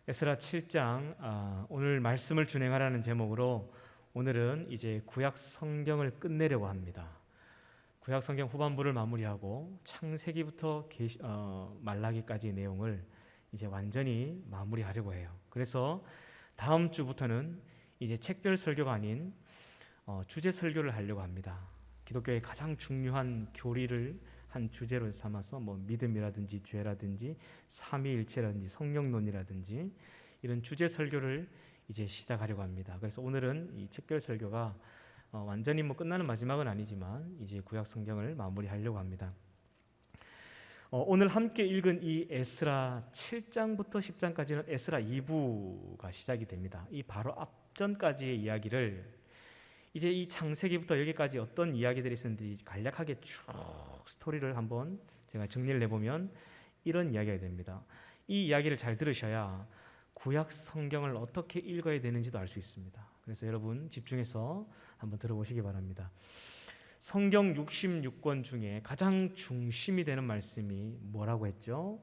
에스라 7장 오늘 말씀을 준행하라는 제목으로 오늘은 이제 구약 성경을 끝내려고 합니다. 구약 성경 후반부를 마무리하고 창세기부터 말라기까지의 내용을 이제 완전히 마무리하려고 해요. 그래서 다음 주부터는 이제 책별 설교가 아닌 주제 설교를 하려고 합니다. 기독교의 가장 중요한 교리를 한 주제로 삼아서 믿음이라든지 죄라든지 삼위일체라든지 성령론이라든지 이런 주제 설교를 이제 시작하려고 합니다. 그래서 오늘은 이 책별 설교가 완전히 끝나는 마지막은 아니지만 이제 구약 성경을 마무리하려고 합니다. 오늘 함께 읽은 이 에스라 7장부터 10장까지는 에스라 2부가 시작이 됩니다. 이 바로 앞전까지의 이야기를 이제 이 창세기부터 여기까지 어떤 이야기들이 있었는지 간략하게 쭉 스토리를 한번 제가 정리를 해보면 이런 이야기가 됩니다. 이 이야기를 잘 들으셔야 구약 성경을 어떻게 읽어야 되는지도 알 수 있습니다. 그래서 여러분 집중해서 한번 들어보시기 바랍니다. 성경 66권 중에 가장 중심이 되는 말씀이 뭐라고 했죠?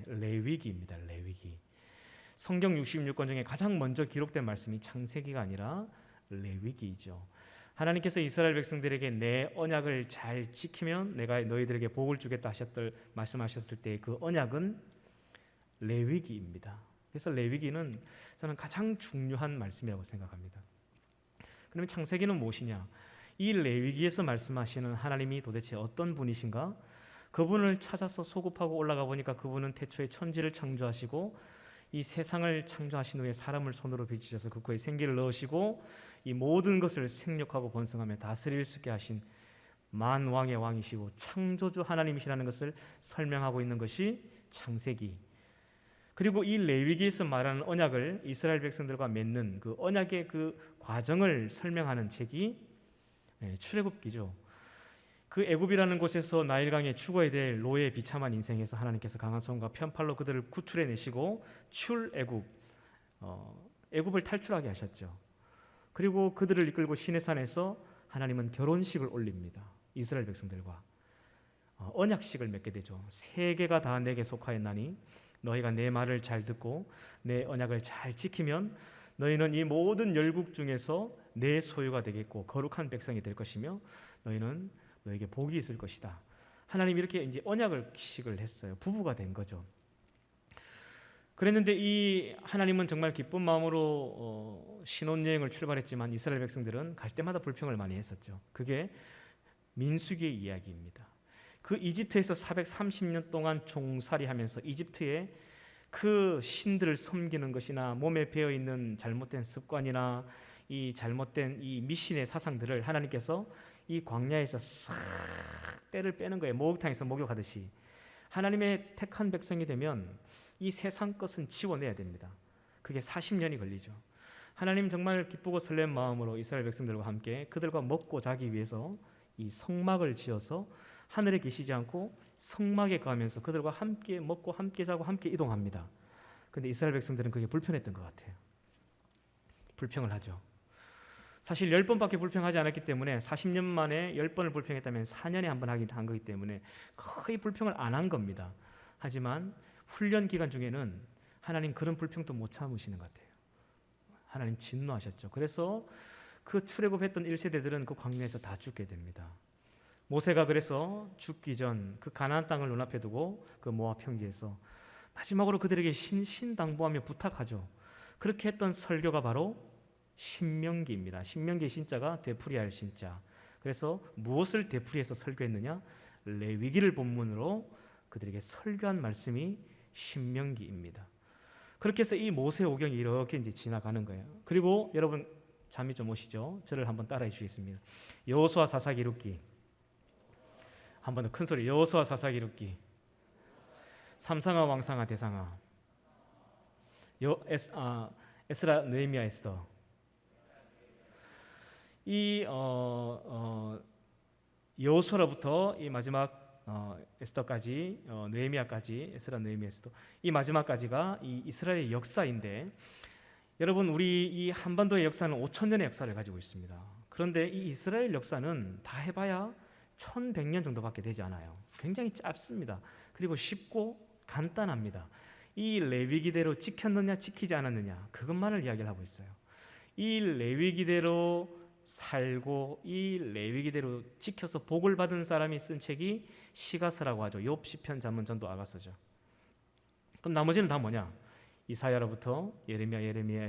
레위기입니다. 레위기. 성경 66권 중에 가장 먼저 기록된 말씀이 창세기가 아니라 레위기이죠. 하나님께서 이스라엘 백성들에게 내 언약을 잘 지키면 내가 너희들에게 복을 주겠다 말씀하셨을 때 그 언약은 레위기입니다. 그래서 레위기는 저는 가장 중요한 말씀이라고 생각합니다. 그러면 창세기는 무엇이냐? 이 레위기에서 말씀하시는 하나님이 도대체 어떤 분이신가? 그분을 찾아서 소급하고 올라가 보니까 그분은 태초에 천지를 창조하시고 이 세상을 창조하신 후에 사람을 손으로 빚으셔서 그 코에 생기를 넣으시고 이 모든 것을 생육하고 번성하며 다스릴 수 있게 하신 만왕의 왕이시고 창조주 하나님이시라는 것을 설명하고 있는 것이 창세기. 그리고 이 레위기에서 말하는 언약을 이스라엘 백성들과 맺는 그 언약의 그 과정을 설명하는 책이 출애굽기죠. 그 애굽이라는 곳에서 나일강에 죽어야 될 노예의 비참한 인생에서 하나님께서 강한 손과 편팔로 그들을 구출해 내시고 출애굽, 애굽을 탈출하게 하셨죠. 그리고 그들을 이끌고 시내산에서 하나님은 결혼식을 올립니다. 이스라엘 백성들과 언약식을 맺게 되죠. 세계가 다 내게 속하였나니 너희가 내 말을 잘 듣고 내 언약을 잘 지키면 너희는 이 모든 열국 중에서 내 소유가 되겠고 거룩한 백성이 될 것이며 너희는 너에게 복이 있을 것이다. 하나님 이렇게 이제 언약식을 했어요. 부부가 된 거죠. 그랬는데 이 하나님은 정말 기쁜 마음으로 신혼여행을 출발했지만 이스라엘 백성들은 갈 때마다 불평을 많이 했었죠. 그게 민수기의 이야기입니다. 그 이집트에서 430년 동안 종살이하면서 이집트의 그 신들을 섬기는 것이나 몸에 배어있는 잘못된 습관이나 이 잘못된 이 미신의 사상들을 하나님께서 이 광야에서 싹 때를 빼는 거예요. 목욕탕에서 목욕하듯이. 하나님의 택한 백성이 되면 이 세상 것은 지워내야 됩니다. 그게 40년이 걸리죠. 하나님 정말 기쁘고 설렘 마음으로 이스라엘 백성들과 함께 그들과 먹고 자기 위해서 이 성막을 지어서 하늘에 계시지 않고 성막에 가면서 그들과 함께 먹고 함께 자고 함께 이동합니다. 그런데 이스라엘 백성들은 그게 불편했던 것 같아요. 불평을 하죠. 사실 10번밖에 불평하지 않았기 때문에 40년 만에 10번을 불평했다면 4년에 한 번 한 거기 때문에 거의 불평을 안 한 겁니다. 하지만 훈련 기간 중에는 하나님 그런 불평도 못 참으시는 것 같아요. 하나님 진노하셨죠. 그래서 그 출애굽했던 1세대들은 그 광야에서 다 죽게 됩니다. 모세가 그래서 죽기 전 그 가나안 땅을 눈앞에 두고 그 모압 평지에서 마지막으로 그들에게 신당부하며 부탁하죠. 그렇게 했던 설교가 바로 신명기입니다. 신명기의 신자가 되풀이할 신자. 그래서 무엇을 되풀이해서 설교했느냐? 레위기를 본문으로 그들에게 설교한 말씀이 신명기입니다. 그렇게 해서 이 모세오경이 이렇게 이제 지나가는 거예요. 그리고 여러분 잠이 좀 오시죠? 저를 한번 따라해 주시겠습니다. 여호수아 사사기 룻기. 한 번 더 큰 소리. 여호수아 사사기 룻기. 삼상아 왕상아 대상아. 에스라 느헤미야 에스더. 이 여호수아로부터 이 마지막 에스더까지 느헤미야까지 에스라 느헤미야 에스더 이 마지막까지가 이 이스라엘의 역사인데 여러분 우리 이 한반도의 역사는 5,000년의 역사를 가지고 있습니다. 그런데 이 이스라엘 역사는 다 해봐야 1,100년 정도밖에 되지 않아요. 굉장히 짧습니다. 그리고 쉽고 간단합니다. 이 레위기대로 지켰느냐 지키지 않았느냐 그것만을 이야기를 하고 있어요. 이 레위기대로 살고 이 레위기대로 지켜서 복을 받은 사람이 쓴 책이 시가서라고 하죠. 욥, 시편, 잠언, 전도, 아가서죠. 그럼 나머지는 다 뭐냐? 이사야로부터 예레미야,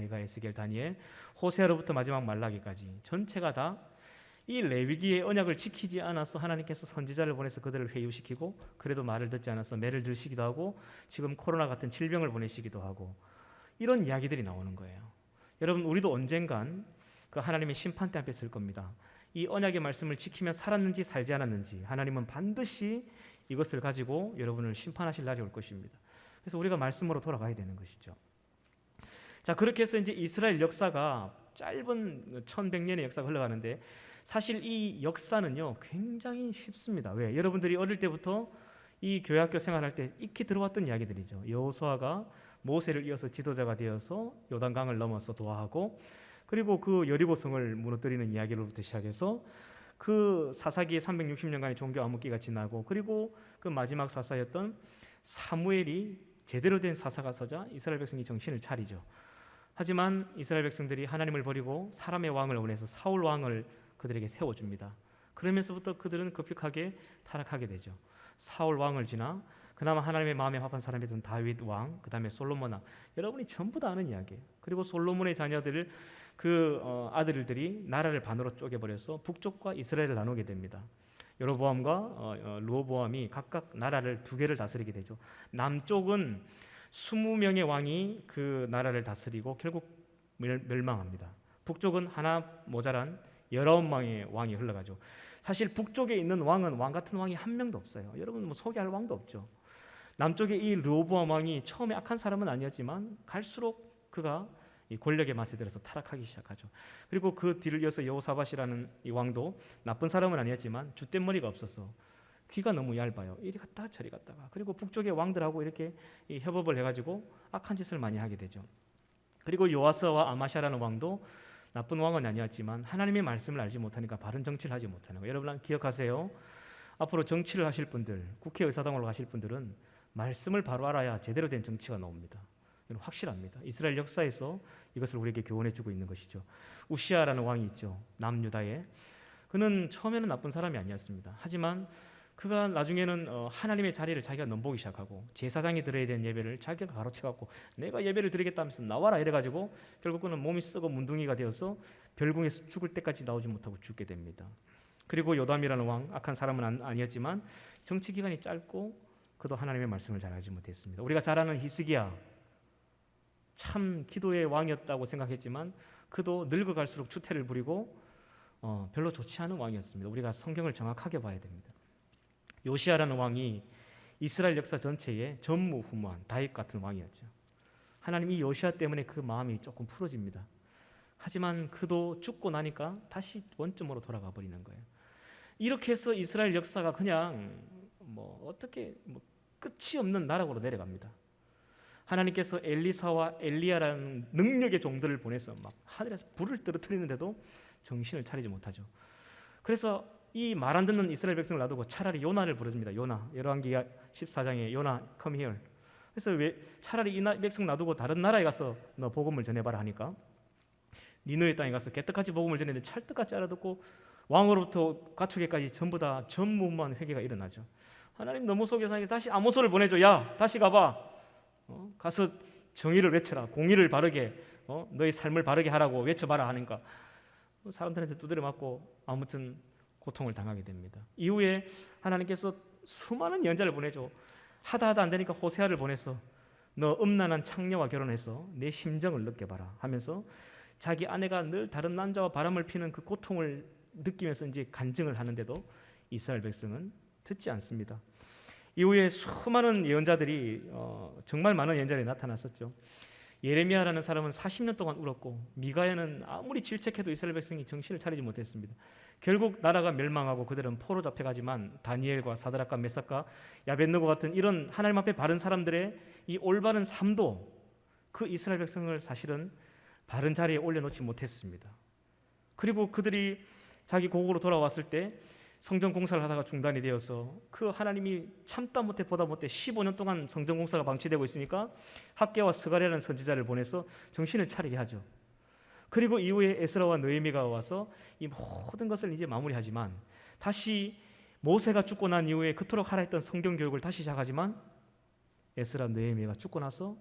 에가, 에스겔, 다니엘, 호세아로부터 마지막 말라기까지 전체가 다 이 레위기의 언약을 지키지 않아서 하나님께서 선지자를 보내서 그들을 회유시키고 그래도 말을 듣지 않아서 매를 들시기도 하고 지금 코로나 같은 질병을 보내시기도 하고 이런 이야기들이 나오는 거예요. 여러분, 우리도 언젠간 그 하나님의 심판대 앞에 설 겁니다. 이 언약의 말씀을 지키며 살았는지 살지 않았는지 하나님은 반드시 이것을 가지고 여러분을 심판하실 날이 올 것입니다. 그래서 우리가 말씀으로 돌아가야 되는 것이죠. 자, 그렇게 해서 이제 이스라엘 역사가 짧은 1100년의 역사가 흘러가는데 사실 이 역사는요 굉장히 쉽습니다. 왜? 여러분들이 어릴 때부터 이 교회학교 생활할 때 익히 들어왔던 이야기들이죠. 여호수아가 모세를 이어서 지도자가 되어서 요단강을 넘어서 도하하고 그리고 그 여리고성을 무너뜨리는 이야기로부터 시작해서 그 사사기의 360년간의 종교 암흑기가 지나고 그리고 그 마지막 사사였던 사무엘이 제대로 된 사사가 서자 이스라엘 백성이 정신을 차리죠. 하지만 이스라엘 백성들이 하나님을 버리고 사람의 왕을 원해서 사울 왕을 그들에게 세워줍니다. 그러면서부터 그들은 급격하게 타락하게 되죠. 사울 왕을 지나 그나마 하나님의 마음에 합한 사람이던 다윗 왕, 그 다음에 솔로몬 왕, 여러분이 전부 다 아는 이야기예요. 그리고 솔로몬의 자녀들 아들들이 나라를 반으로 쪼개버려서 북쪽과 이스라엘을 나누게 됩니다. 여로보암과 르호보암이 각각 나라를 2개를 다스리게 되죠. 남쪽은 20명의 왕이 그 나라를 다스리고 결국 멸망합니다. 북쪽은 하나 모자란 19명의 왕이 흘러가죠. 사실 북쪽에 있는 왕은 왕 같은 왕이 한 명도 없어요. 여러분 소개할 왕도 없죠. 남쪽에 이 르호보암 왕이 처음에 악한 사람은 아니었지만 갈수록 그가 이 권력의 맛에 들어서 타락하기 시작하죠. 그리고 그 뒤를 이어서 여호사밧이라는 이 왕도 나쁜 사람은 아니었지만 줏대 머리가 없어서 귀가 너무 얇아요. 이리 갔다가 저리 갔다가 그리고 북쪽의 왕들하고 이렇게 협업을 해가지고 악한 짓을 많이 하게 되죠. 그리고 요아스와 아마샤라는 왕도 나쁜 왕은 아니었지만 하나님의 말씀을 알지 못하니까 바른 정치를 하지 못하는 거예요. 여러분 기억하세요. 앞으로 정치를 하실 분들, 국회의사당으로 가실 분들은 말씀을 바로 알아야 제대로 된 정치가 나옵니다. 확실합니다. 이스라엘 역사에서 이것을 우리에게 교훈해주고 있는 것이죠. 우시아라는 왕이 있죠. 남유다에. 그는 처음에는 나쁜 사람이 아니었습니다. 하지만 그가 나중에는 하나님의 자리를 자기가 넘보기 시작하고 제사장이 드려야 되는 예배를 자기가 가로채갖고 내가 예배를 드리겠다면서 나와라 이래가지고 결국 그는 몸이 썩어 문둥이가 되어서 별궁에서 죽을 때까지 나오지 못하고 죽게 됩니다. 그리고 요담이라는 왕, 악한 사람은 아니었지만 정치 기간이 짧고 그도 하나님의 말씀을 잘 알지 못했습니다. 우리가 잘 아는 히스기야, 참 기도의 왕이었다고 생각했지만 그도 늙어갈수록 추태를 부리고 별로 좋지 않은 왕이었습니다. 우리가 성경을 정확하게 봐야 됩니다. 요시아라는 왕이 이스라엘 역사 전체에 전무후무한 다윗 같은 왕이었죠. 하나님 이 요시아 때문에 그 마음이 조금 풀어집니다. 하지만 그도 죽고 나니까 다시 원점으로 돌아가 버리는 거예요. 이렇게 해서 이스라엘 역사가 그냥 어떻게 끝이 없는 나락으로 내려갑니다. 하나님께서 엘리사와 엘리야라는 능력의 종들을 보내서 막 하늘에서 불을 떨어뜨리는데도 정신을 차리지 못하죠. 그래서 이 말 안 듣는 이스라엘 백성을 놔두고 차라리 요나를 부릅니다. 요나, 열왕기하 14장에 요나 come here. 그래서 왜 차라리 이 백성 놔두고 다른 나라에 가서 너 복음을 전해봐라 하니까 니느의 땅에 가서 개떡같이 복음을 전했는데 찰떡같이 알아듣고 왕으로부터 가축에까지 전부 다 전무후무한 회개가 일어나죠. 하나님 너무 속여서 다시 아모스를 보내줘. 야 다시 가봐. 가서 정의를 외쳐라. 공의를 바르게 너의 삶을 바르게 하라고 외쳐봐라 하니까 사람들한테 두드려 맞고 아무튼 고통을 당하게 됩니다. 이후에 하나님께서 수많은 예언자를 보내줘. 하다 안 되니까 호세아를 보내서 너 음란한 창녀와 결혼해서 내 심정을 느껴봐라 하면서 자기 아내가 늘 다른 남자와 바람을 피는 그 고통을 느끼면서 이제 간증을 하는데도 이스라엘 백성은 듣지 않습니다. 이후에 수많은 예언자들이 정말 많은 예언자들이 나타났었죠. 예레미야라는 사람은 40년 동안 울었고 미가야는 아무리 질책해도 이스라엘 백성이 정신을 차리지 못했습니다. 결국 나라가 멸망하고 그들은 포로 잡혀가지만 다니엘과 사드락과 메삭과 야벳느고 같은 이런 하나님 앞에 바른 사람들의 이 올바른 삶도 그 이스라엘 백성을 사실은 바른 자리에 올려놓지 못했습니다. 그리고 그들이 자기 고국으로 돌아왔을 때 성전 공사를 하다가 중단이 되어서 그 하나님이 참다 못해 보다 못해 15년 동안 성전 공사가 방치되고 있으니까 학개와 스가랴라는 선지자를 보내서 정신을 차리게 하죠. 그리고 이후에 에스라와 느헤미야가 와서 이 모든 것을 이제 마무리하지만 다시 모세가 죽고 난 이후에 그토록 하라 했던 성경 교육을 다시 시작하지만 에스라 느헤미야가 죽고 나서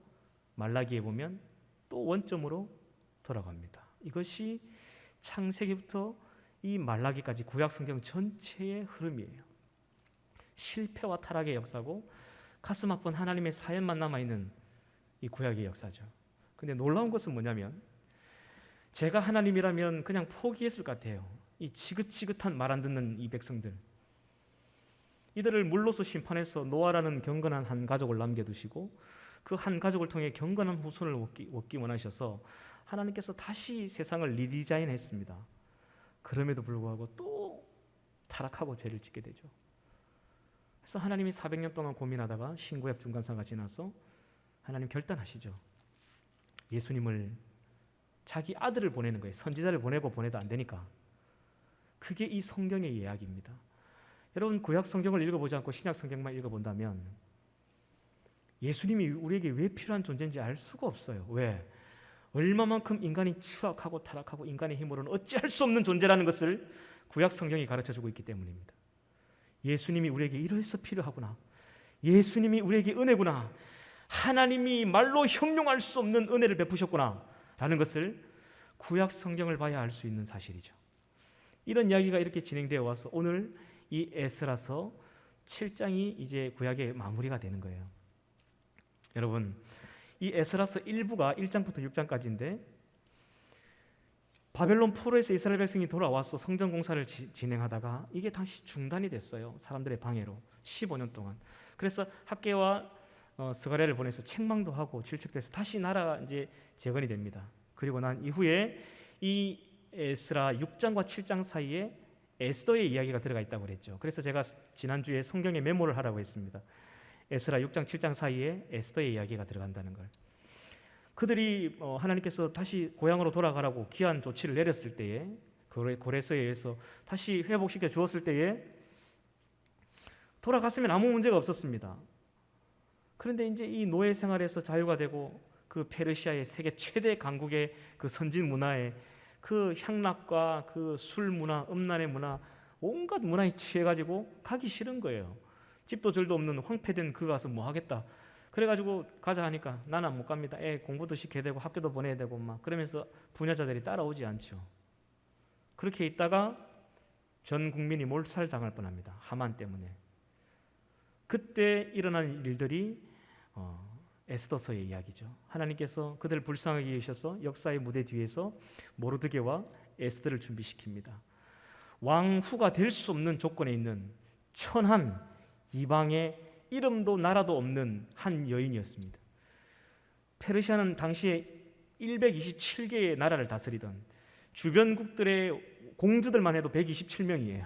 말라기에 보면 또 원점으로 돌아갑니다. 이것이 창세기부터 이 말라기까지 구약 성경 전체의 흐름이에요. 실패와 타락의 역사고 가슴 아픈 하나님의 사연만 남아있는 이 구약의 역사죠. 근데 놀라운 것은 뭐냐면 제가 하나님이라면 그냥 포기했을 것 같아요. 이 지긋지긋한 말 안 듣는 이 백성들, 이들을 물로서 심판해서 노아라는 경건한 한 가족을 남겨두시고 그 한 가족을 통해 경건한 후손을 얻기 원하셔서 하나님께서 다시 세상을 리디자인했습니다. 그럼에도 불구하고 또 타락하고 죄를 짓게 되죠. 그래서 하나님이 400년 동안 고민하다가 신구약 중간사가 지나서 하나님 결단하시죠. 예수님을, 자기 아들을 보내는 거예요. 선지자를 보내도 안 되니까. 그게 이 성경의 이야기입니다. 여러분, 구약 성경을 읽어보지 않고 신약 성경만 읽어본다면 예수님이 우리에게 왜 필요한 존재인지 알 수가 없어요. 왜? 얼마만큼 인간이 추악하고 타락하고 인간의 힘으로는 어찌할 수 없는 존재라는 것을 구약 성경이 가르쳐주고 있기 때문입니다. 예수님이 우리에게 이래서 필요하구나, 예수님이 우리에게 은혜구나, 하나님이 말로 형용할 수 없는 은혜를 베푸셨구나 라는 것을 구약 성경을 봐야 알 수 있는 사실이죠. 이런 이야기가 이렇게 진행되어 와서 오늘 이 에스라서 7장이 이제 구약의 마무리가 되는 거예요. 여러분, 이 에스라서 1부가 1장부터 6장까지인데 바벨론 포로에서 이스라엘 백성이 돌아와서 성전 공사를 진행하다가 이게 다시 중단이 됐어요. 사람들의 방해로 15년 동안. 그래서 학개와 스가랴를 보내서 책망도 하고 질책돼서 다시 나라가 이제 재건이 됩니다. 그리고 난 이후에 이 에스라 6장과 7장 사이에 에스더의 이야기가 들어가 있다고 그랬죠. 그래서 제가 지난주에 성경에 메모를 하라고 했습니다. 에스라 6장 7장 사이에 에스더의 이야기가 들어간다는 걸. 그들이 하나님께서 다시 고향으로 돌아가라고 귀한 조치를 내렸을 때에, 고레서에 의해서 다시 회복시켜 주었을 때에 돌아갔으면 아무 문제가 없었습니다. 그런데 이제 이 노예 생활에서 자유가 되고 그 페르시아의 세계 최대 강국의 그 선진 문화에 그 향락과 그 술 문화, 음란의 문화, 온갖 문화에 취해가지고 가기 싫은 거예요. 집도 절도 없는 황폐된 그 가서 뭐 하겠다. 그래가지고 가자 하니까 나는 못 갑니다. 애 공부도 시켜야 되고 학교도 보내야 되고 막 그러면서 부녀자들이 따라오지 않죠. 그렇게 있다가 전 국민이 몰살당할 뻔합니다. 하만 때문에. 그때 일어난 일들이 에스더서의 이야기죠. 하나님께서 그들을 불쌍하게 여기셔서 역사의 무대 뒤에서 모르드게와 에스더를 준비시킵니다. 왕후가 될 수 없는 조건에 있는 천한 이방의 이름도 나라도 없는 한 여인이었습니다. 페르시아는 당시에 127개의 나라를 다스리던 주변국들의 공주들만 해도 127명이에요.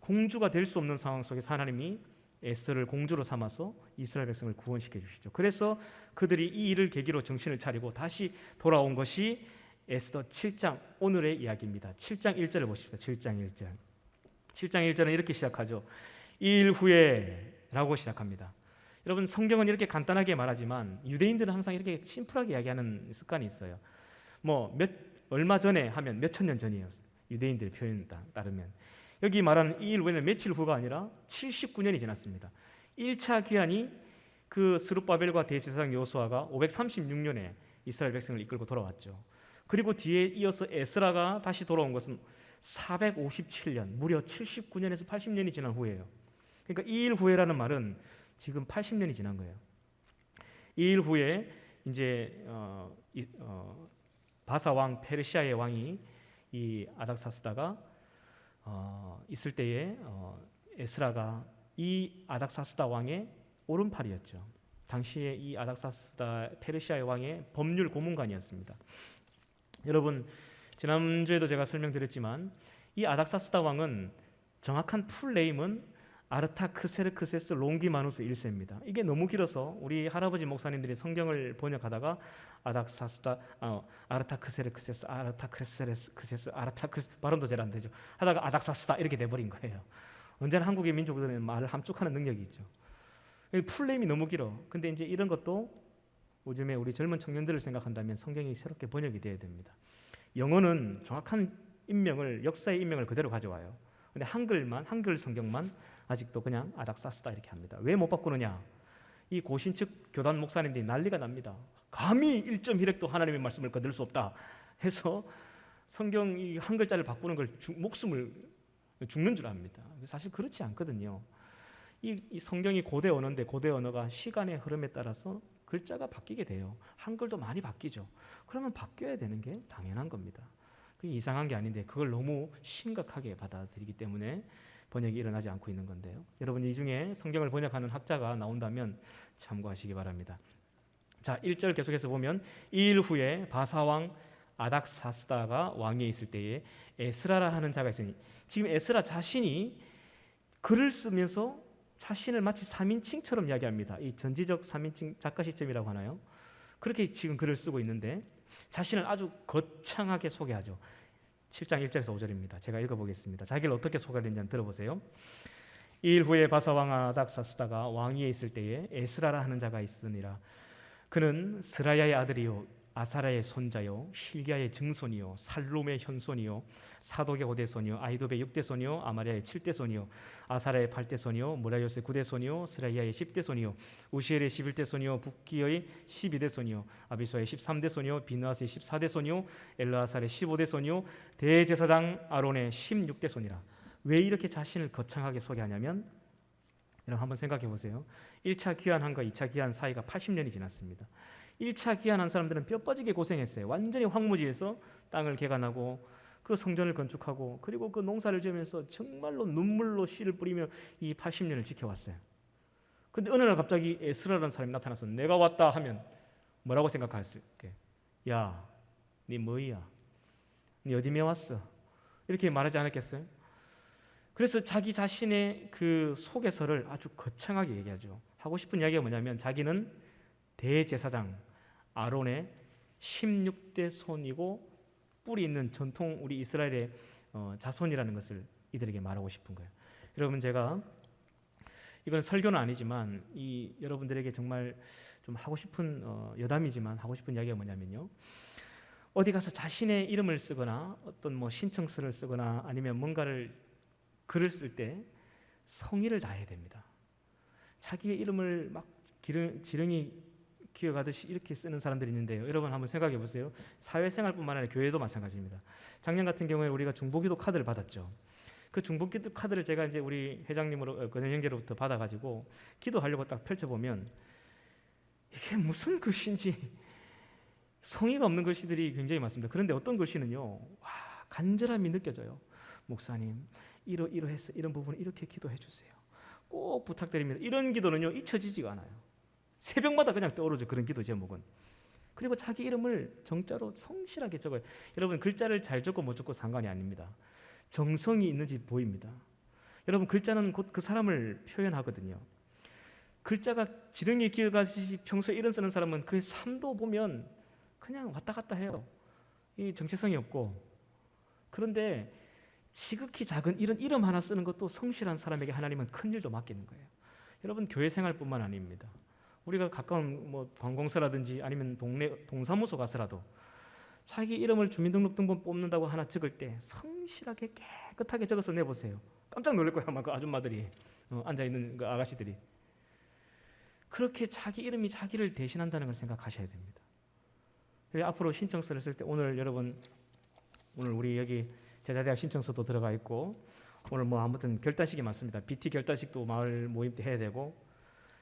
공주가 될 수 없는 상황 속에서 하나님이 에스더를 공주로 삼아서 이스라엘 백성을 구원시켜 주시죠. 그래서 그들이 이 일을 계기로 정신을 차리고 다시 돌아온 것이 에스더 7장, 오늘의 이야기입니다. 7장 1절을 보십시오. 7장 1절. 7장 1절은 이렇게 시작하죠. 이 일 후에 라고 시작합니다. 여러분, 성경은 이렇게 간단하게 말하지만 유대인들은 항상 이렇게 심플하게 이야기하는 습관이 있어요. 뭐 얼마 전에 하면 몇천 년 전이에요. 유대인들의 표현에 따르면 여기 말하는 이 일 후에는 며칠 후가 아니라 79년이 지났습니다. 1차 기한이 그 스룹바벨과 대제사장 여호수아가 536년에 이스라엘 백성을 이끌고 돌아왔죠. 그리고 뒤에 이어서 에스라가 다시 돌아온 것은 457년, 무려 79년에서 80년이 지난 후예요. 그러니까 이 일 후에라는 말은 지금 80년이 지난 거예요. 이 일 후에 이제 바사 왕, 페르시아의 왕이 이 아닥사스다가 있을 때에 에스라가 이 아닥사스다 왕의 오른팔이었죠. 당시에 이 아닥사스다 페르시아의 왕의 법률 고문관이었습니다. 여러분, 지난주에도 제가 설명드렸지만 이 아닥사스다 왕은 정확한 풀네임은 아르타크세르크세스 롱기마누스 1세입니다. 이게 너무 길어서 우리 할아버지 목사님들이 성경을 번역하다가 아르타크세르크세스 발음도 잘 안 되죠. 하다가 아닥사스다 이렇게 돼버린 거예요. 언제나 한국의 민족들은 말을 함축하는 능력이 있죠. 풀네임이 너무 길어. 근데 이제 이런 것도 요즘에 우리 젊은 청년들을 생각한다면 성경이 새롭게 번역이 돼야 됩니다. 영어는 정확한 인명을, 역사의 인명을 그대로 가져와요. 근데 한글 성경만 아직도 그냥 아닥사스다 이렇게 합니다. 왜 못 바꾸느냐? 이 고신측 교단 목사님들이 난리가 납니다. 감히 1.1획도 하나님의 말씀을 거둘 수 없다 해서 성경 이 한 글자를 바꾸는 걸 목숨을 죽는 줄 압니다. 사실 그렇지 않거든요. 이 성경이 고대 언어인데 고대 언어가 시간의 흐름에 따라서 글자가 바뀌게 돼요. 한글도 많이 바뀌죠. 그러면 바뀌어야 되는 게 당연한 겁니다. 그게 이상한 게 아닌데 그걸 너무 심각하게 받아들이기 때문에 번역이 일어나지 않고 있는 건데요. 여러분 이 중에 성경을 번역하는 학자가 나온다면 참고하시기 바랍니다. 자, 1절 계속해서 보면 이 일 후에 바사왕 아닥사스다가 왕위에 있을 때에 에스라라 하는 자가 있으니, 지금 에스라 자신이 글을 쓰면서 자신을 마치 3인칭처럼 이야기합니다. 이 전지적 3인칭 작가 시점이라고 하나요? 그렇게 지금 글을 쓰고 있는데 자신을 아주 거창하게 소개하죠. 7장 1절에서 5절입니다. 제가 읽어보겠습니다. 자기를 어떻게 소개했는지 들어보세요. 이 일 후에 바사왕 아닥사스다가 왕위에 있을 때에 에스라라 하는 자가 있으니라. 그는 스라야의 아들이요 아사라의 손자요 힐기야의 증손이요 살룸의 현손이요 사독의 5대손이요 아이돔의 6대손이요 아마리아의 7대손이요 아사라의 8대손이요 무라요스의 9대손이요 스라이야의 10대손이요 우시엘의 11대손이요 북기의 12대손이요 아비소의 13대손이요 비느하스의 14대손이요 엘르아살의 15대손이요 대제사장 아론의 16대손이라. 왜 이렇게 자신을 거창하게 소개하냐면, 여러분 한번 생각해 보세요. 1차 귀환한과 2차 귀환 사이가 80년이 지났습니다. 1차 귀환한 사람들은 뼈 빠지게 고생했어요. 완전히 황무지에서 땅을 개간하고 그 성전을 건축하고 그리고 그 농사를 지으면서 정말로 눈물로 씨를 뿌리며 이 80년을 지켜왔어요. 근데 어느 날 갑자기 에스라라는 사람이 나타나서 내가 왔다 하면 뭐라고 생각할까? 야, 네 뭐야? 네 어디 왔어? 이렇게 말하지 않았겠어요? 그래서 자기 자신의 그 소개서를 아주 거창하게 얘기하죠. 하고 싶은 이야기가 뭐냐면 자기는 대제사장 아론의 16대 손이고 뿔이 있는 전통 우리 이스라엘의 자손이라는 것을 이들에게 말하고 싶은 거예요. 여러분 제가 이건 설교는 아니지만 이 여러분들에게 정말 좀 하고 싶은 여담이지만 하고 싶은 이야기가 뭐냐면요. 어디 가서 자신의 이름을 쓰거나 어떤 뭐 신청서를 쓰거나 아니면 뭔가를 글을 쓸 때 성의를 다해야 됩니다. 자기의 이름을 막 지렁이 기어가듯이 이렇게 쓰는 사람들이 있는데요. 여러분 한번 생각해 보세요. 사회생활뿐만 아니라 교회도 마찬가지입니다. 작년 같은 경우에 우리가 중보기도 카드를 받았죠. 그 중보기도 카드를 제가 이제 우리 회장님으로 권현 형제로부터 받아가지고 기도하려고 딱 펼쳐보면 이게 무슨 글씨인지 성의가 없는 글씨들이 굉장히 많습니다. 그런데 어떤 글씨는요, 와, 간절함이 느껴져요. 목사님, 이러해서 이런 부분 이렇게 기도해 주세요. 꼭 부탁드립니다. 이런 기도는요 잊혀지지가 않아요. 새벽마다 그냥 떠오르죠. 그런 기도 제목은. 그리고 자기 이름을 정자로 성실하게 적어요. 여러분 글자를 잘 적고 못 적고 상관이 아닙니다. 정성이 있는지 보입니다. 여러분 글자는 곧 그 사람을 표현하거든요. 글자가 지렁이 기어가듯이 평소에 이름 쓰는 사람은 그의 삶도 보면 그냥 왔다 갔다 해요. 이 정체성이 없고. 그런데 지극히 작은 이런 이름 하나 쓰는 것도 성실한 사람에게 하나님은 큰 일도 맡기는 거예요. 여러분 교회 생활뿐만 아닙니다. 우리가 가까운 뭐 관공서라든지 아니면 동네 동사무소 가서라도 자기 이름을 주민등록등본 뽑는다고 하나 적을 때 성실하게 깨끗하게 적어서 내보세요. 깜짝 놀랄 거예요 아마 그 아줌마들이 앉아 있는 그 아가씨들이. 그렇게 자기 이름이 자기를 대신한다는 걸 생각하셔야 됩니다. 그래서 앞으로 신청서를 쓸 때 오늘 우리 여기 제자대학 신청서도 들어가 있고 오늘 뭐 아무튼 결단식이 많습니다. BT 결단식도 마을 모임 때 해야 되고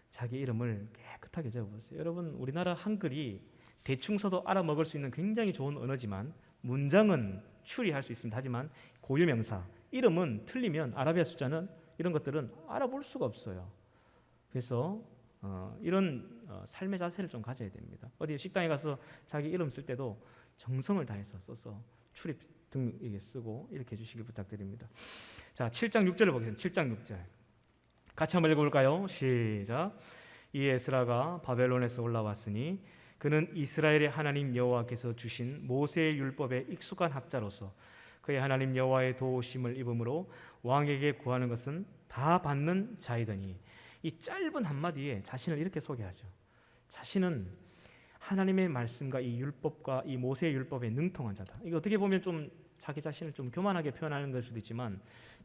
자기 이름을 깨끗하게 적어보세요. 여러분 우리나라 한글이 대충 써도 알아먹을 수 있는 굉장히 좋은 언어지만 문장은 추리할 수 있습니다. 하지만 고유명사, 이름은 틀리면 아라비아 숫자는 이런 것들은 알아볼 수가 없어요. 그래서 이런 삶의 자세를 좀 가져야 됩니다. 어디 식당에 가서 자기 이름 쓸 때도 정성을 다해서 써서 출입 등 쓰고 이렇게 해주시길 부탁드립니다. 자, 7장 6절을 보겠습니다. 7장 6절. 같이 한번 읽어볼까요? 시작. 이 에스라가 바벨론에서 올라왔으니 그는 이스라엘의 하나님 여호와께서 주신 모세의 율법에 익숙한 학자로서 그의 하나님 여호와의 도우심을 입음으로 왕에게 구하는 것은 다 받는 자이더니. 이 짧은 한마디에 자신을 이렇게 소개하죠. 자신은 하나님의 말씀과 이 율법과 이 모세의 율법에 능통한 자다. 이거 어떻게 보면 좀 자기 자신을 좀 교만하게 표현하는 걸 수도 있지만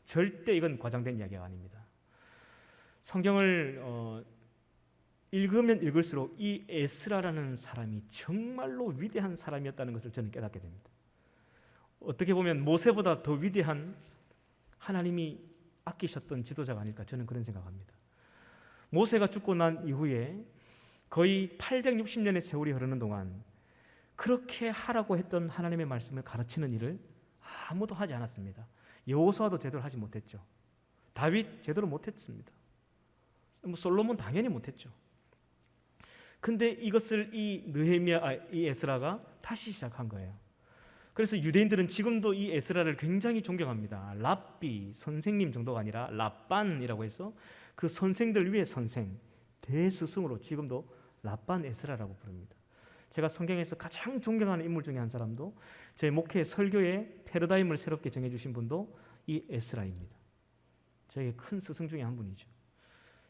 절대 이건 과장된 이야기가 아닙니다. 성경을 읽으면 읽을수록 이 에스라라는 사람이 정말로 위대한 사람이었다는 것을 저는 깨닫게 됩니다. 어떻게 보면 모세보다 더 위대한 하나님이 아끼셨던 지도자가 아닐까, 저는 그런 생각합니다. 모세가 죽고 난 이후에 거의 860년의 세월이 흐르는 동안 그렇게 하라고 했던 하나님의 말씀을 가르치는 일을 아무도 하지 않았습니다. 여호수아도 제대로 하지 못했죠. 다윗 제대로 못했습니다. 솔로몬 당연히 못했죠. 근데 이것을 이 에스라가 다시 시작한 거예요. 그래서 유대인들은 지금도 이 에스라를 굉장히 존경합니다. 랍비, 선생님 정도가 아니라 랍반이라고 해서 그 선생들 위에 선생, 대스승으로 지금도 랍반 에스라라고 부릅니다. 제가 성경에서 가장 존경하는 인물 중에 한 사람도 제 목회 설교의 패러다임을 새롭게 정해주신 분도 이 에스라입니다. 저에게 큰 스승 중에 한 분이죠.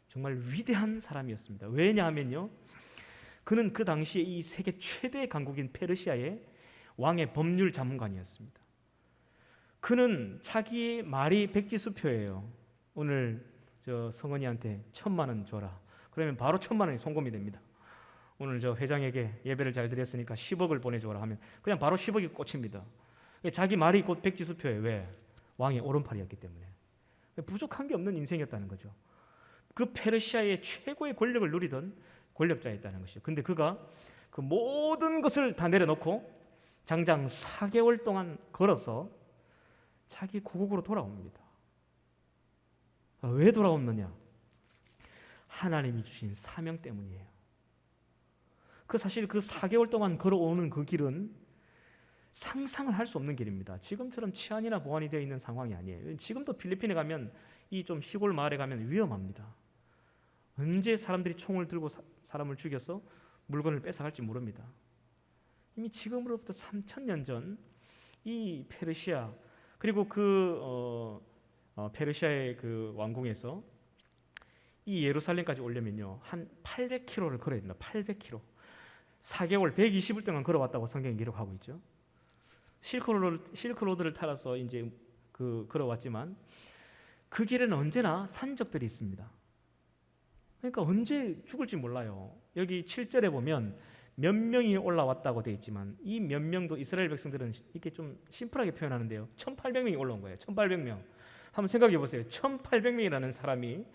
정말 위대한 사람이었습니다. 왜냐하면요, 그는 그 당시에 이 세계 최대 강국인 페르시아의 왕의 법률 자문관이었습니다. 그는 자기의 말이 백지수표예요. 오늘 저 성은이한테 1,000만 원 줘라. 그러면 바로 1,000만 원이 송금이 됩니다. 오늘 저 회장에게 예배를 잘 드렸으니까 10억을 보내줘라 하면 그냥 바로 10억이 꽂힙니다. 자기 말이 곧 백지수표예요. 왜? 왕의 오른팔이었기 때문에. 부족한 게 없는 인생이었다는 거죠. 그 페르시아의 최고의 권력을 누리던 권력자였다는 것이죠. 근데 그가 그 모든 것을 다 내려놓고 장장 4개월 동안 걸어서 자기 고국으로 돌아옵니다. 왜 돌아왔느냐? 하나님이 주신 사명 때문이에요. 사실 그 4개월 동안 걸어오는 그 길은 상상을 할 수 없는 길입니다. 지금처럼 치안이나 보안이 되어 있는 상황이 아니에요. 지금도 필리핀에 가면 이 좀 시골 마을에 가면 위험합니다. 언제 사람들이 총을 들고 사람을 죽여서 물건을 뺏어갈지 모릅니다. 이미 지금으로부터 3,000년 전 이 페르시아, 그리고 페르시아의 그 왕궁에서 이 예루살렘까지 오려면요 한 800km를 걸어야 됩니다. 800km. 4개월 120일 동안 걸어왔다고 성경이 기록하고 있죠. 실크로드를 따라서 이제 걸어왔지만 그 길에는 언제나 산적들이 있습니다. 그러니까 언제 죽을지 몰라요. 여기 7절에 보면 몇 명이 올라왔다고 되어 있지만 이 몇 명도 이스라엘 백성들은 이렇게 좀 심플하게 표현하는데요. 1,800명이 올라온 거예요. 1,800명. 한번 생각해 보세요. 1,800명이라는 사람이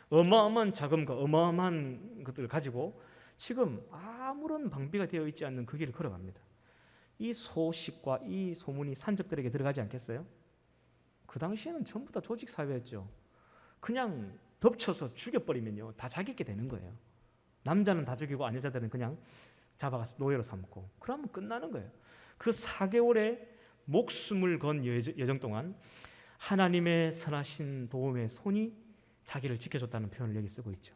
어마어마한 자금과 어마어마한 것들을 가지고 지금 아무런 방비가 되어 있지 않는 그 길을 걸어갑니다. 이 소식과 이 소문이 산적들에게 들어가지 않겠어요? 그 당시에는 전부 다 조직 사회였죠. 그냥 덮쳐서 죽여버리면요 다 자기게 되는 거예요. 남자는 다 죽이고 여자들은 그냥 잡아가서 노예로 삼고 그러면 끝나는 거예요. 그 4개월의 목숨을 건 여정 동안 하나님의 선하신 도움의 손이 자기를 지켜줬다는 표현을 여기 쓰고 있죠.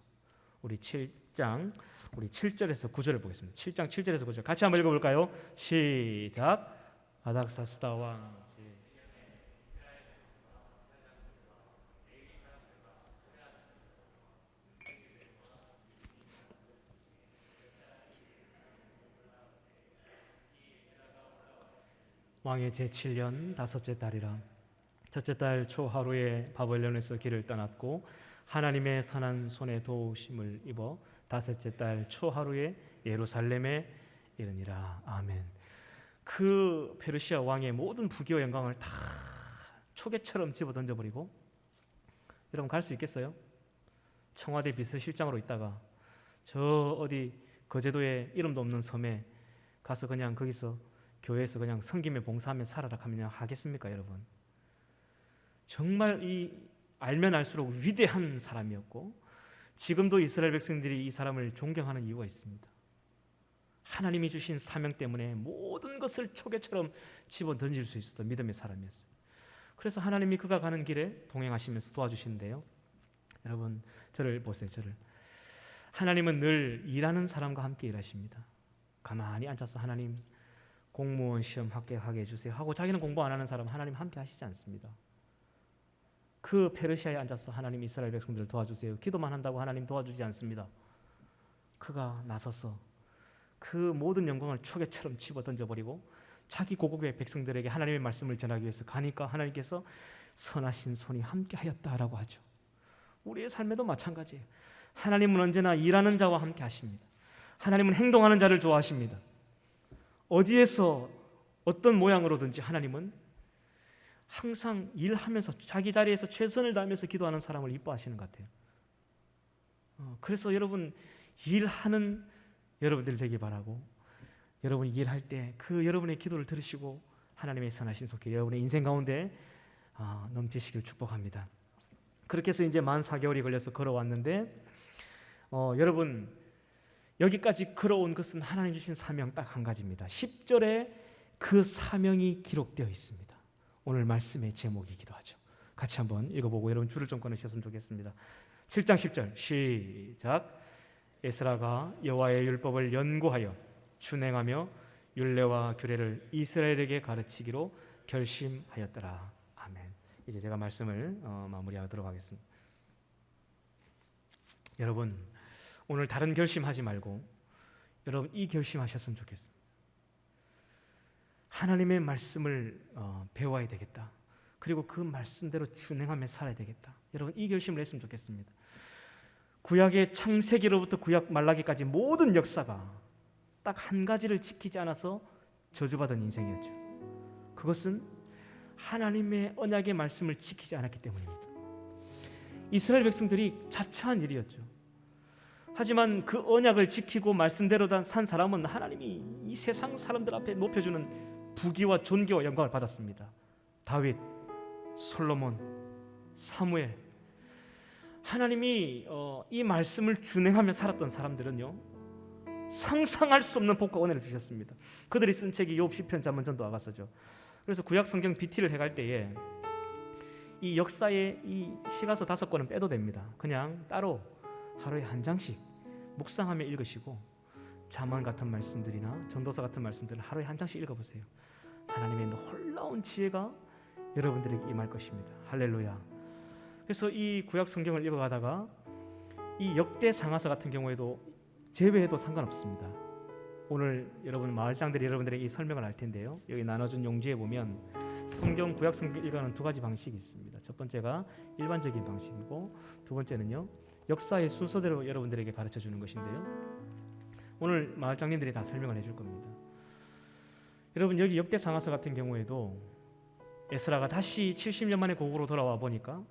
우리 7장 7절에서 9절을 보겠습니다. 7장 7절에서 9절 같이 한번 읽어볼까요? 시작. 아닥사스다 왕 왕의 제7년 다섯째 달이라 첫째 달 초하루에 바벨론에서 길을 떠났고 하나님의 선한 손에 도우심을 입어 다섯째 달 초하루에 예루살렘에 이르니라. 아멘. 그 페르시아 왕의 모든 부귀와 영광을 다 초계처럼 집어 던져버리고, 여러분 갈 수 있겠어요? 청와대 비서실장으로 있다가 저 어디 거제도에 이름도 없는 섬에 가서 그냥 거기서 교회에서 그냥 섬김에 봉사하며 살아라 하면 하겠습니까, 여러분? 정말 이 알면 알수록 위대한 사람이었고 지금도 이스라엘 백성들이 이 사람을 존경하는 이유가 있습니다. 하나님이 주신 사명 때문에 모든 것을 초계처럼 집어 던질 수 있었던 믿음의 사람이었어요. 그래서 하나님이 그가 가는 길에 동행하시면서 도와주시는데요. 여러분 저를 보세요. 저를. 하나님은 늘 일하는 사람과 함께 일하십니다. 가만히 앉아서 하나님 공무원 시험 합격하게 해주세요 하고 자기는 공부 안 하는 사람 하나님 함께 하시지 않습니다. 그 페르시아에 앉아서 하나님 이스라엘 백성들을 도와주세요 기도만 한다고 하나님 도와주지 않습니다. 그가 나서서 그 모든 영광을 초계처럼 집어 던져버리고 자기 고국의 백성들에게 하나님의 말씀을 전하기 위해서 가니까 하나님께서 선하신 손이 함께 하였다라고 하죠. 우리의 삶에도 마찬가지예요. 하나님은 언제나 일하는 자와 함께 하십니다. 하나님은 행동하는 자를 좋아하십니다. 어디에서 어떤 모양으로든지 하나님은 항상 일하면서 자기 자리에서 최선을 다하면서 기도하는 사람을 이뻐하시는 것 같아요. 그래서 여러분 일하는 여러분들 되길 바라고, 여러분이 일할 때 그 여러분의 기도를 들으시고 하나님의 선하신 손길 여러분의 인생 가운데 넘치시길 축복합니다. 그렇게 해서 이제 만 4개월이 걸려서 걸어왔는데 여러분 여기까지 걸어온 것은 하나님 주신 사명 딱 한 가지입니다. 10절에 그 사명이 기록되어 있습니다. 오늘 말씀의 제목이기도 하죠. 같이 한번 읽어보고 여러분 줄을 좀 끊으셨으면 좋겠습니다. 7장 10절 시작. 에스라가 여호와의 율법을 연구하여 준행하며 율례와 규례를 이스라엘에게 가르치기로 결심하였더라. 아멘. 이제 제가 말씀을 마무리하도록 하겠습니다. 여러분 오늘 다른 결심하지 말고 여러분 이 결심하셨으면 좋겠습니다. 하나님의 말씀을 배워야 되겠다. 그리고 그 말씀대로 준행하며 살아야 되겠다. 여러분 이 결심을 했으면 좋겠습니다. 구약의 창세기로부터 구약 말라기까지 모든 역사가 딱 한 가지를 지키지 않아서 저주받은 인생이었죠. 그것은 하나님의 언약의 말씀을 지키지 않았기 때문입니다. 이스라엘 백성들이 자처한 일이었죠. 하지만 그 언약을 지키고 말씀대로 산 사람은 하나님이 이 세상 사람들 앞에 높여주는 부귀와 존귀와 영광을 받았습니다. 다윗, 솔로몬, 사무엘. 하나님이 이 말씀을 준행하며 살았던 사람들은요 상상할 수 없는 복과 은혜를 주셨습니다. 그들이 쓴 책이 욥, 시편, 잠언, 전도, 아가서죠. 그래서 구약 성경 BT를 해갈 때에 이 역사의 이 시가서 5권은 빼도 됩니다. 그냥 따로 하루에 한 장씩 묵상하며 읽으시고 잠언 같은 말씀들이나 전도서 같은 말씀들을 하루에 한 장씩 읽어보세요. 하나님의 놀라운 지혜가 여러분들에게 임할 것입니다. 할렐루야. 그래서 이 구약 성경을 읽어가다가 이 역대 상하서 같은 경우에도 제외해도 상관없습니다. 오늘 여러분 마을장들이 여러분들에게 이 설명을 할 텐데요. 여기 나눠준 용지에 보면 성경 구약 성경 읽어가는 2가지 방식이 있습니다. 첫 번째가 일반적인 방식이고 두 번째는요 역사의 순서대로 여러분들에게 가르쳐 주는 것인데요. 오늘 마을장님들이 다 설명을 해줄 겁니다. 여러분 여기 역대 상하서 같은 경우에도 에스라가 다시 70년 만에 고국으로 돌아와 보니까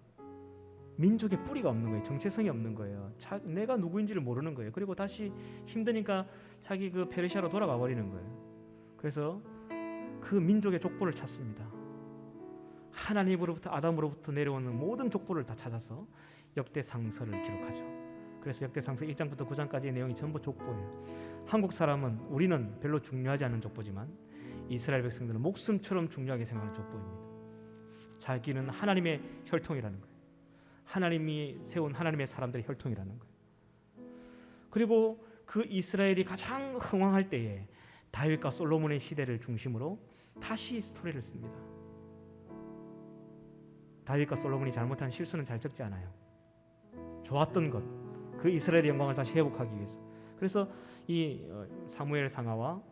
민족의 뿌리가 없는 거예요. 정체성이 없는 거예요. 내가 누구인지를 모르는 거예요. 그리고 다시 힘드니까 자기 그 페르시아로 돌아가 버리는 거예요. 그래서 그 민족의 족보를 찾습니다. 하나님으로부터 아담으로부터 내려오는 모든 족보를 다 찾아서 역대상서를 기록하죠. 그래서 역대상서 1장부터 9장까지의 내용이 전부 족보예요. 한국 사람은 우리는 별로 중요하지 않은 족보지만 이스라엘 백성들은 목숨처럼 중요하게 생각하는 족보입니다. 자기는 하나님의 혈통이라는 거예요. 하나님이 세운 하나님의 사람들의 혈통이라는 거예요. 그리고 그 이스라엘이 가장 흥왕할 때에 다윗과 솔로몬의 시대를 중심으로 다시 스토리를 씁니다. 다윗과 솔로몬이 잘못한 실수는 잘 적지 않아요. 좋았던 것, 그 이스라엘의 영광을 다시 회복하기 위해서. 그래서 이 사무엘 상하와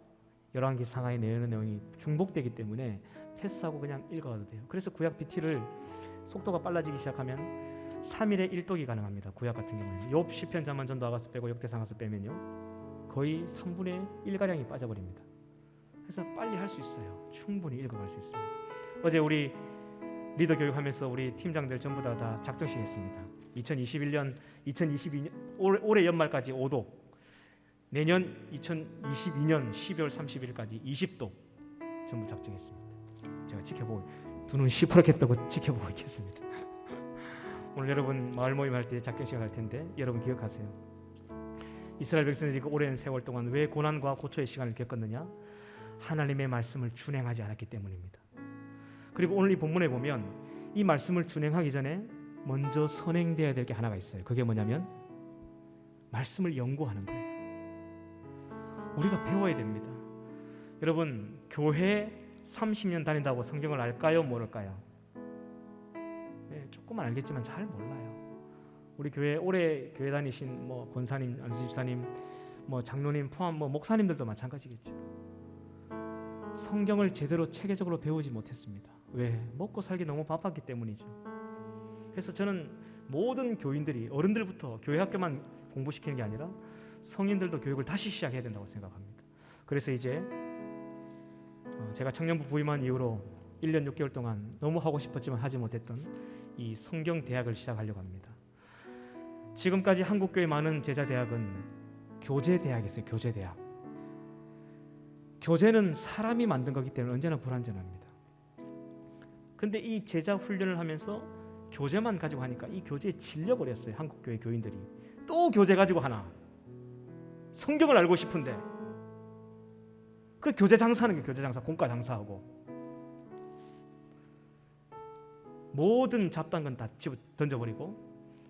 열왕기 상하의 내용이 중복되기 때문에 패스하고 그냥 읽어도 돼요. 그래서 구약 BT를 속도가 빨라지기 시작하면 3일에 1독이 가능합니다. 구약 같은 경우에는 욥, 시편, 잠언, 전도, 아가서 빼고 역대, 상하서 빼면요 거의 3분의 1가량이 빠져버립니다. 그래서 빨리 할 수 있어요. 충분히 읽어갈 수 있습니다. 어제 우리 리더 교육하면서 우리 팀장들 전부 다 작정식 했습니다. 2022년 올해 연말까지 5독, 내년 2022년 12월 30일까지 20독 전부 작정했습니다. 제가 지켜보고 두 눈 시퍼렇게 뜨고 지켜보고 있겠습니다. 오늘 여러분 마을 모임 할 때 작정식 할 텐데 여러분 기억하세요. 이스라엘 백성들이 그 오랜 세월 동안 왜 고난과 고초의 시간을 겪었느냐? 하나님의 말씀을 준행하지 않았기 때문입니다. 그리고 오늘 이 본문에 보면 이 말씀을 준행하기 전에 먼저 선행되어야 될 게 하나가 있어요. 그게 뭐냐면 말씀을 연구하는 거예요. 우리가 배워야 됩니다. 여러분, 교회 30년 다닌다고 성경을 알까요? 모를까요? 네, 조금은 알겠지만 잘 몰라요. 우리 교회 오래 교회 다니신 권사님, 안수집사님, 장로님 포함 목사님들도 마찬가지겠죠. 성경을 제대로 체계적으로 배우지 못했습니다. 왜? 먹고 살기 너무 바빴기 때문이죠. 그래서 저는 모든 교인들이, 어른들부터 교회 학교만 공부시키는 게 아니라 성인들도 교육을 다시 시작해야 된다고 생각합니다. 그래서 이제 제가 청년부 부임한 이후로 1년 6개월 동안 너무 하고 싶었지만 하지 못했던 이 성경대학을 시작하려고 합니다. 지금까지 한국교회 많은 제자대학은 교제대학이었어요. 교제대학. 교제는 사람이 만든 거기 때문에 언제나 불완전합니다. 근데 이 제자 훈련을 하면서 교제만 가지고 하니까 이 교제에 질려버렸어요. 한국교회 교인들이. 또 교제 가지고 하나. 성경을 알고 싶은데 그 교제 장사하는 게 교제 장사, 공과 장사하고 모든 잡다한 건 다 집어 던져버리고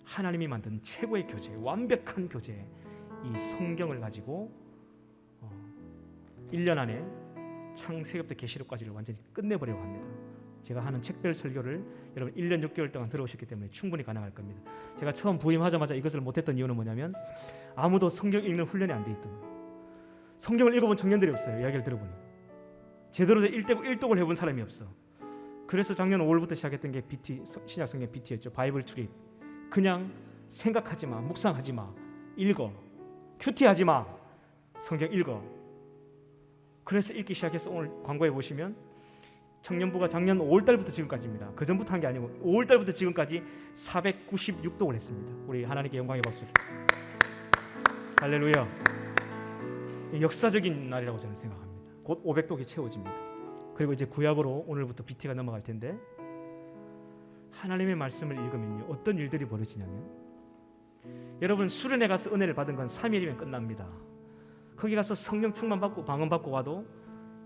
하나님이 만든 최고의 교제, 완벽한 교제, 이 성경을 가지고 1년 안에 창세기부터 계시록까지를 완전히 끝내버리려고 합니다. 제가 하는 책별 설교를 여러분 1년 6개월 동안 들어오셨기 때문에 충분히 가능할 겁니다. 제가 처음 부임하자마자 이것을 못했던 이유는 뭐냐면 아무도 성경 읽는 훈련이 안 돼 있던 거예요. 성경을 읽어본 청년들이 없어요. 이야기를 들어보니 제대로 된 일독을 해본 사람이 없어. 그래서 작년 5월부터 시작했던 게 BT, 신약성경 BT였죠. 바이블 출입. 그냥 생각하지 마, 묵상하지 마, 읽어, 큐티하지 마, 성경 읽어. 그래서 읽기 시작해서 오늘 광고에 보시면 청년부가 작년 5월달부터 지금까지입니다. 그 전부터 한 게 아니고 5월달부터 지금까지 496독을 했습니다. 우리 하나님께 영광의 박수를. 할렐루야. 역사적인 날이라고 저는 생각합니다. 곧 500독이 채워집니다. 그리고 이제 구약으로 오늘부터 BT가 넘어갈 텐데 하나님의 말씀을 읽으면요 어떤 일들이 벌어지냐면 여러분 수련회 가서 은혜를 받은 건 3일이면 끝납니다. 거기 가서 성령 충만 받고 방언 받고 와도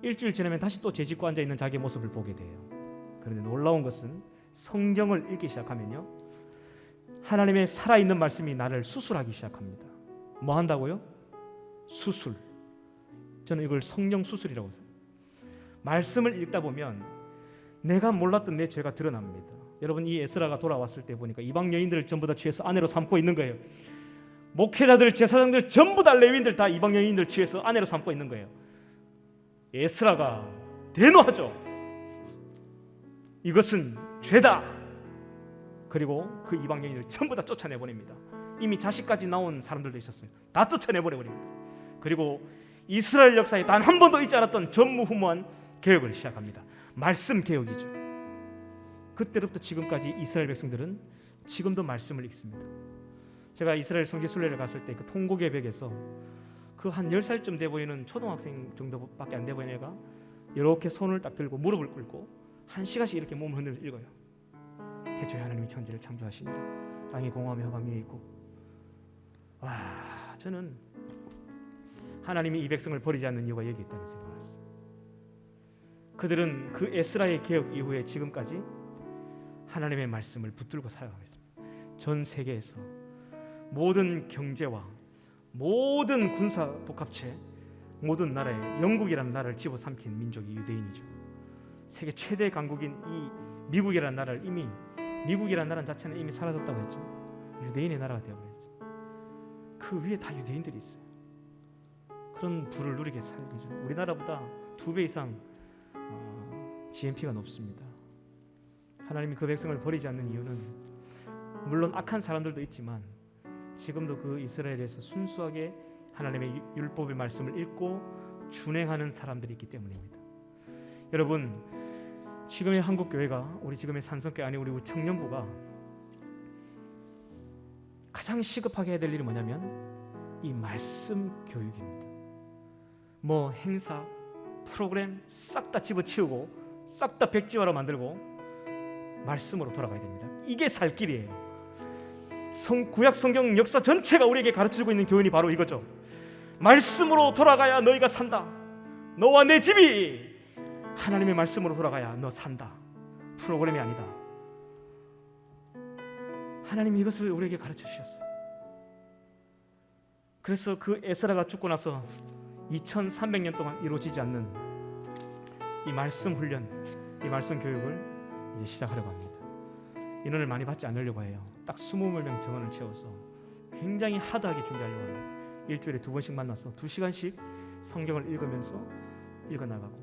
일주일 지나면 다시 또 재짓고 앉아있는 자기의 모습을 보게 돼요. 그런데 놀라운 것은 성경을 읽기 시작하면요 하나님의 살아있는 말씀이 나를 수술하기 시작합니다. 뭐 한다고요? 수술. 저는 이걸 성령 수술이라고 해요. 말씀을 읽다 보면 내가 몰랐던 내 죄가 드러납니다. 여러분 이 에스라가 돌아왔을 때 보니까 이방 여인들을 전부 다 취해서 아내로 삼고 있는 거예요. 목회자들, 제사장들 전부 다 레위인들 다 이방 여인들 취해서 아내로 삼고 있는 거예요. 에스라가 대노하죠. 이것은 죄다. 그리고 그 이방 여인을 전부 다 쫓아내보냅니다. 이미 자식까지 나온 사람들도 있었어요. 다 쫓아내버려버립니다. 그리고 이스라엘 역사에 단 한 번도 있지 않았던 전무후무한 개혁을 시작합니다. 말씀 개혁이죠. 그때부터 지금까지 이스라엘 백성들은 지금도 말씀을 읽습니다. 제가 이스라엘 성지 순례를 갔을 때 그 통곡의 벽에서 그 한 10살쯤 돼 보이는 초등학생 정도밖에 안 돼 보이는 애가 이렇게 손을 딱 들고 무릎을 꿇고 1시간씩 이렇게 몸을 흔들어 읽어요. 태초에 하나님이 천지를 창조하시니라 땅이 공허하며 흑암 위에 있고. 와, 저는 하나님이 이 백성을 버리지 않는 이유가 여기 있다는 생각을 했어요. 그들은 그 에스라의 개혁 이후에 지금까지 하나님의 말씀을 붙들고 살아가고 있습니다. 전 세계에서 모든 경제와 모든 군사 복합체, 모든 나라에 영국이라는 나라를 집어삼킨 민족이 유대인이죠. 세계 최대 강국인 이 미국이라는 나라를 이미 미국이라는 나라 자체는 이미 사라졌다고 했죠. 유대인의 나라가 되어버렸죠. 그 위에 다 유대인들이 있어요. 그런 부를 누리게 살기죠. 우리나라보다 2배 이상 GNP가 높습니다. 하나님이 그 백성을 버리지 않는 이유는 물론 악한 사람들도 있지만 지금도 그 이스라엘에서 순수하게 하나님의 율법의 말씀을 읽고 준행하는 사람들이 있기 때문입니다. 여러분, 지금의 한국교회가, 우리 지금의 산성교회 아니 우리 청년부가 가장 시급하게 해야 될 일이 뭐냐면 이 말씀 교육입니다. 뭐 행사, 프로그램 싹 다 집어치우고 싹 다 백지화로 만들고 말씀으로 돌아가야 됩니다. 이게 살 길이에요. 구약 성경 역사 전체가 우리에게 가르쳐주고 있는 교훈이 바로 이거죠. 말씀으로 돌아가야 너희가 산다. 너와 내 집이 하나님의 말씀으로 돌아가야 너 산다. 프로그램이 아니다. 하나님이 이것을 우리에게 가르쳐 주셨어요. 그래서 그 에스라가 죽고 나서 2300년 동안 이루어지지 않는 이 말씀 훈련, 이 말씀 교육을 이제 시작하려고 합니다. 인원을 많이 받지 않으려고 해요. 딱 20명 정원을 채워서 굉장히 하드하게 준비하려고 합니다. 일주일에 2번씩 만나서 2시간씩 성경을 읽으면서 읽어나가고,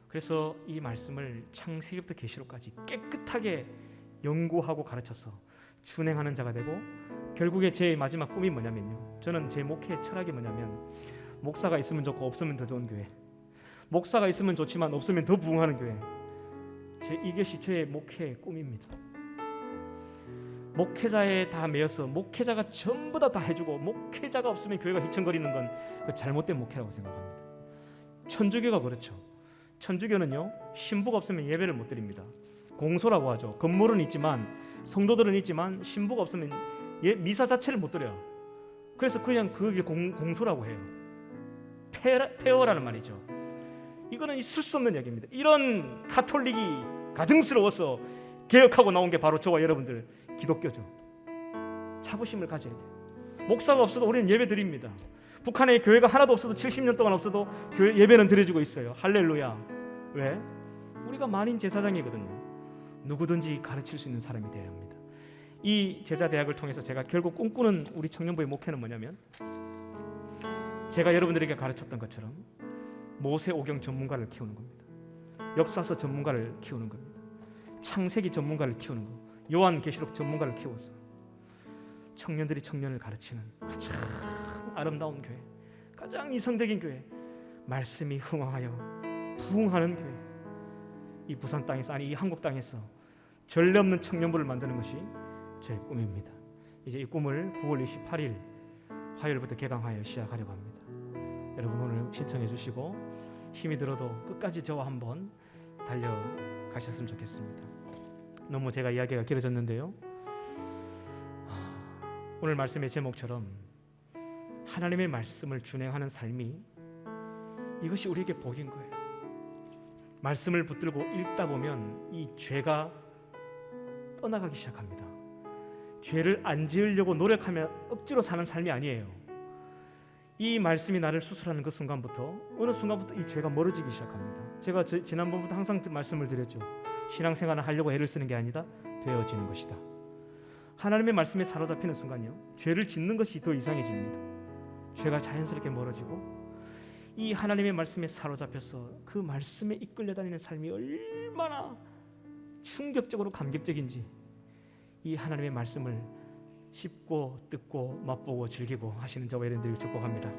그래서 이 말씀을 창세기부터 계시록까지 깨끗하게 연구하고 가르쳐서 준행하는 자가 되고, 결국에 제 마지막 꿈이 뭐냐면요, 저는 제 목회 철학이 뭐냐면 목사가 있으면 좋고 없으면 더 좋은 교회, 목사가 있으면 좋지만 없으면 더 부흥하는 교회, 이것이 저의 목회의 꿈입니다. 목회자에 다 매여서 목회자가 전부 다 해주고 목회자가 없으면 교회가 휘청거리는 건 그 잘못된 목회라고 생각합니다. 천주교가 그렇죠. 천주교는요, 신부가 없으면 예배를 못 드립니다. 공소라고 하죠. 건물은 있지만, 성도들은 있지만 신부가 없으면 미사 자체를 못 드려요. 그래서 그냥 그게 공소라고 해요. 폐허라는 말이죠. 이거는 있을 수 없는 얘기입니다. 이런 가톨릭이 가증스러워서 개혁하고 나온 게 바로 저와 여러분들 기독교죠. 자부심을 가져야 돼요. 목사가 없어도 우리는 예배 드립니다. 북한에 교회가 하나도 없어도 70년 동안 없어도 교회 예배는 드려주고 있어요. 할렐루야. 왜? 우리가 만인 제사장이거든요. 누구든지 가르칠 수 있는 사람이 되어야 합니다. 이 제자대학을 통해서 제가 결국 꿈꾸는 우리 청년부의 목회는 뭐냐면, 제가 여러분들에게 가르쳤던 것처럼 모세오경 전문가를 키우는 겁니다. 역사서 전문가를 키우는 겁니다. 창세기 전문가를 키우는 거, 요한계시록 전문가를 키워서 청년들이 청년을 가르치는 가장 아름다운 교회, 가장 이성적인 교회, 말씀이 흥황하여 부흥하는 교회, 이 부산 땅에서, 아니 이 한국 땅에서 전례 없는 청년부를 만드는 것이 제 꿈입니다. 이제 이 꿈을 9월 28일 화요일부터 개강하여 시작하려고 합니다. 여러분 오늘 신청해 주시고 힘이 들어도 끝까지 저와 한번 달려가셨으면 좋겠습니다. 너무 제가 이야기가 길어졌는데요, 오늘 말씀의 제목처럼 하나님의 말씀을 준행하는 삶이, 이것이 우리에게 복인 거예요. 말씀을 붙들고 읽다 보면 이 죄가 떠나가기 시작합니다. 죄를 안 지으려고 노력하며 억지로 사는 삶이 아니에요. 이 말씀이 나를 수술하는 그 순간부터, 어느 순간부터 이 죄가 멀어지기 시작합니다. 제가 지난번부터 항상 말씀을 드렸죠. 신앙생활을 하려고 애를 쓰는 게 아니다, 되어지는 것이다. 하나님의 말씀에 사로잡히는 순간요, 죄를 짓는 것이 더 이상해집니다. 죄가 자연스럽게 멀어지고, 이 하나님의 말씀에 사로잡혀서 그 말씀에 이끌려 다니는 삶이 얼마나 충격적으로 감격적인지, 이 하나님의 말씀을 씹고 뜯고 맛보고 즐기고 하시는 저와 여러분들을 축복합니다.